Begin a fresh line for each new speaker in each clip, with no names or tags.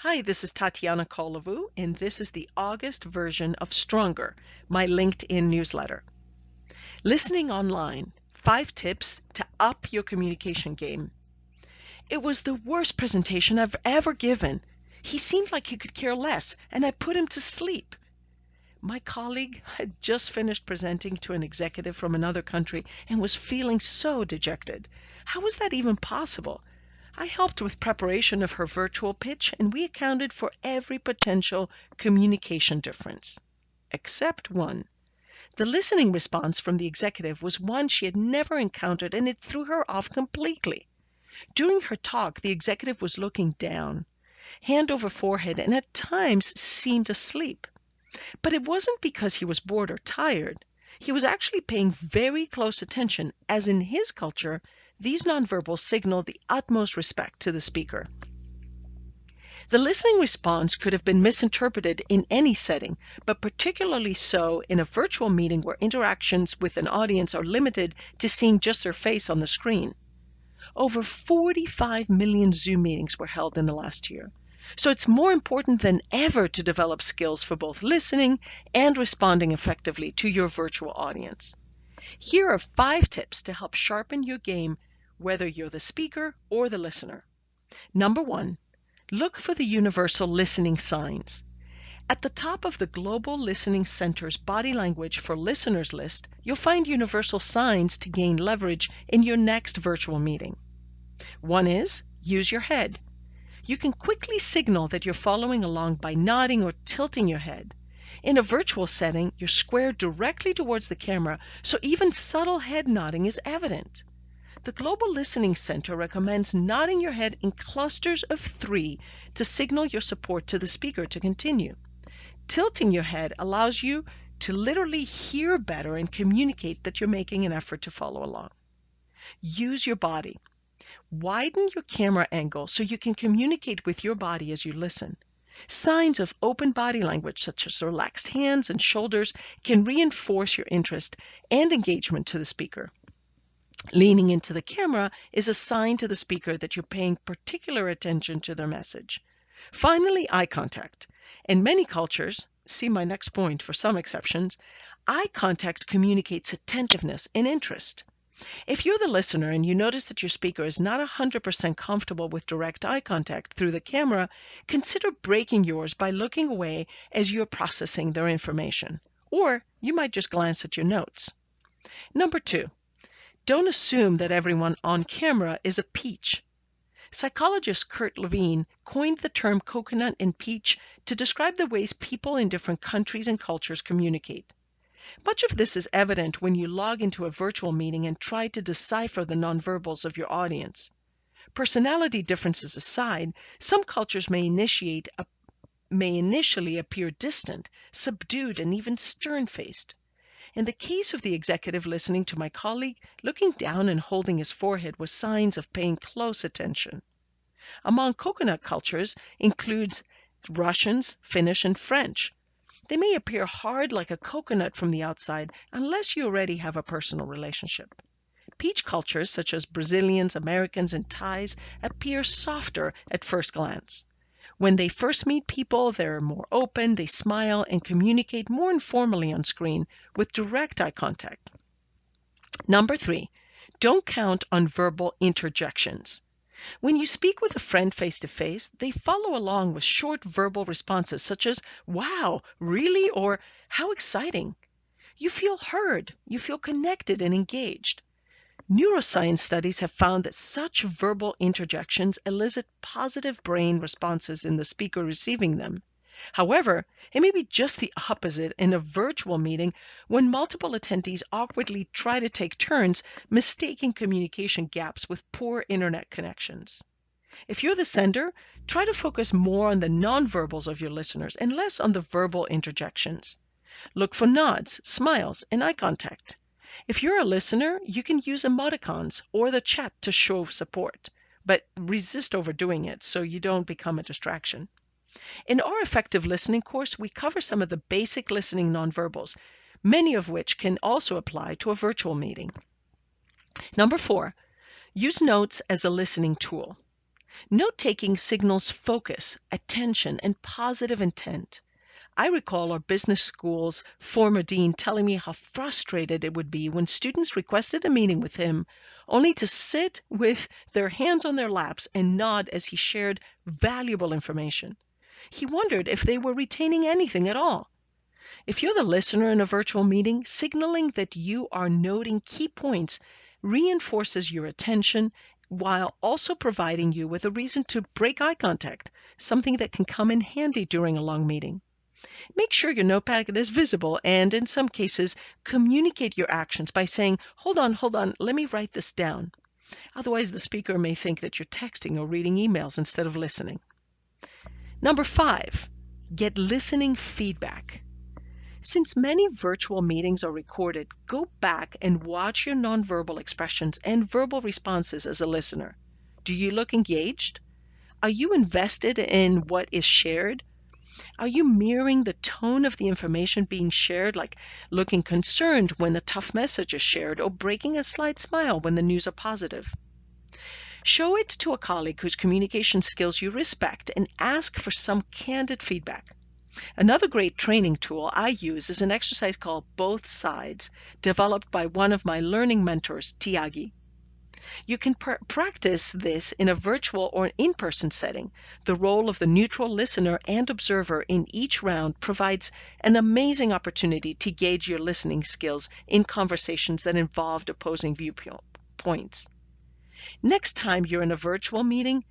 Hi, this is Tatiana Kolovu, and this is the August version of Stronger, my LinkedIn newsletter. Listening online, 5 tips to up your communication game. It was the worst presentation I've ever given. He seemed like he could care less, and I put him to sleep. My colleague had just finished presenting to an executive from another country and was feeling so dejected. How was that even possible? I helped with preparation of her virtual pitch, and we accounted for every potential communication difference, except one. The listening response from the executive was one she had never encountered, and it threw her off completely. During her talk, the executive was looking down, hand over forehead, and at times seemed asleep. But it wasn't because he was bored or tired. He was actually paying very close attention, as in his culture, these nonverbals signal the utmost respect to the speaker. The listening response could have been misinterpreted in any setting, but particularly so in a virtual meeting where interactions with an audience are limited to seeing just their face on the screen. Over 45 million Zoom meetings were held in the last year. So it's more important than ever to develop skills for both listening and responding effectively to your virtual audience. Here are 5 tips to help sharpen your game, whether you're the speaker or the listener. Number 1, look for the universal listening signs. At the top of the Global Listening Center's Body Language for Listeners list, you'll find universal signs to gain leverage in your next virtual meeting. One is, use your head. You can quickly signal that you're following along by nodding or tilting your head. In a virtual setting, you're squared directly towards the camera, so even subtle head nodding is evident. The Global Listening Center recommends nodding your head in clusters of 3 to signal your support to the speaker to continue. Tilting your head allows you to literally hear better and communicate that you're making an effort to follow along. Use your body. Widen your camera angle so you can communicate with your body as you listen. Signs of open body language, such as relaxed hands and shoulders, can reinforce your interest and engagement to the speaker. Leaning into the camera is a sign to the speaker that you're paying particular attention to their message. Finally, eye contact. In many cultures, see my next point for some exceptions, eye contact communicates attentiveness and interest. If you're the listener and you notice that your speaker is not 100% comfortable with direct eye contact through the camera, consider breaking yours by looking away as you're processing their information. Or you might just glance at your notes. Number 2, don't assume that everyone on camera is a peach. Psychologist Kurt Levine coined the term coconut and peach to describe the ways people in different countries and cultures communicate. Much of this is evident when you log into a virtual meeting and try to decipher the nonverbals of your audience. Personality differences aside, some cultures may initially appear distant, subdued, and even stern-faced. In the case of the executive listening to my colleague, looking down and holding his forehead was signs of paying close attention. Among coconut cultures includes Russians, Finnish, and French. They may appear hard like a coconut from the outside unless you already have a personal relationship. Peach cultures, such as Brazilians, Americans, and Thais, appear softer at first glance. When they first meet people, they're more open, they smile, and communicate more informally on screen with direct eye contact. Number 3, don't count on verbal interjections. When you speak with a friend face-to-face, they follow along with short verbal responses such as, wow, really? Or how exciting. You feel heard, you feel connected and engaged. Neuroscience studies have found that such verbal interjections elicit positive brain responses in the speaker receiving them. However, it may be just the opposite in a virtual meeting when multiple attendees awkwardly try to take turns, mistaking communication gaps with poor internet connections. If you're the sender, try to focus more on the nonverbals of your listeners and less on the verbal interjections. Look for nods, smiles, and eye contact. If you're a listener, you can use emoticons or the chat to show support, but resist overdoing it so you don't become a distraction. In our effective listening course, we cover some of the basic listening nonverbals, many of which can also apply to a virtual meeting. Number 4, use notes as a listening tool. Note-taking signals focus, attention, and positive intent. I recall our business school's former dean telling me how frustrated it would be when students requested a meeting with him, only to sit with their hands on their laps and nod as he shared valuable information. He wondered if they were retaining anything at all. If you're the listener in a virtual meeting, signaling that you are noting key points reinforces your attention while also providing you with a reason to break eye contact, something that can come in handy during a long meeting. Make sure your notepad is visible and, in some cases, communicate your actions by saying, hold on, let me write this down. Otherwise, the speaker may think that you're texting or reading emails instead of listening. Number 5, get listening feedback. Since many virtual meetings are recorded, go back and watch your nonverbal expressions and verbal responses as a listener. Do you look engaged? Are you invested in what is shared? Are you mirroring the tone of the information being shared, like looking concerned when a tough message is shared or breaking a slight smile when the news are positive? Show it to a colleague whose communication skills you respect and ask for some candid feedback. Another great training tool I use is an exercise called Both Sides, developed by one of my learning mentors, Tiagi. You can practice this in a virtual or in-person setting. The role of the neutral listener and observer in each round provides an amazing opportunity to gauge your listening skills in conversations that involved opposing viewpoints. Next time you're in a virtual meeting,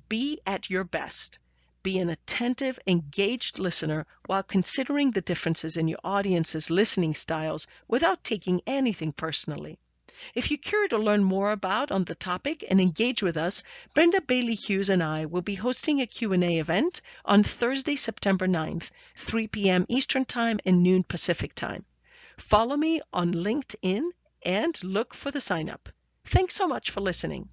be at your best. Be an attentive, engaged listener while considering the differences in your audience's listening styles without taking anything personally. If you care to learn more about on the topic and engage with us, Brenda Bailey Hughes and I will be hosting a Q&A event on Thursday, September 9th, 3 p.m. Eastern Time and noon Pacific Time. Follow me on LinkedIn and look for the sign up. Thanks so much for listening.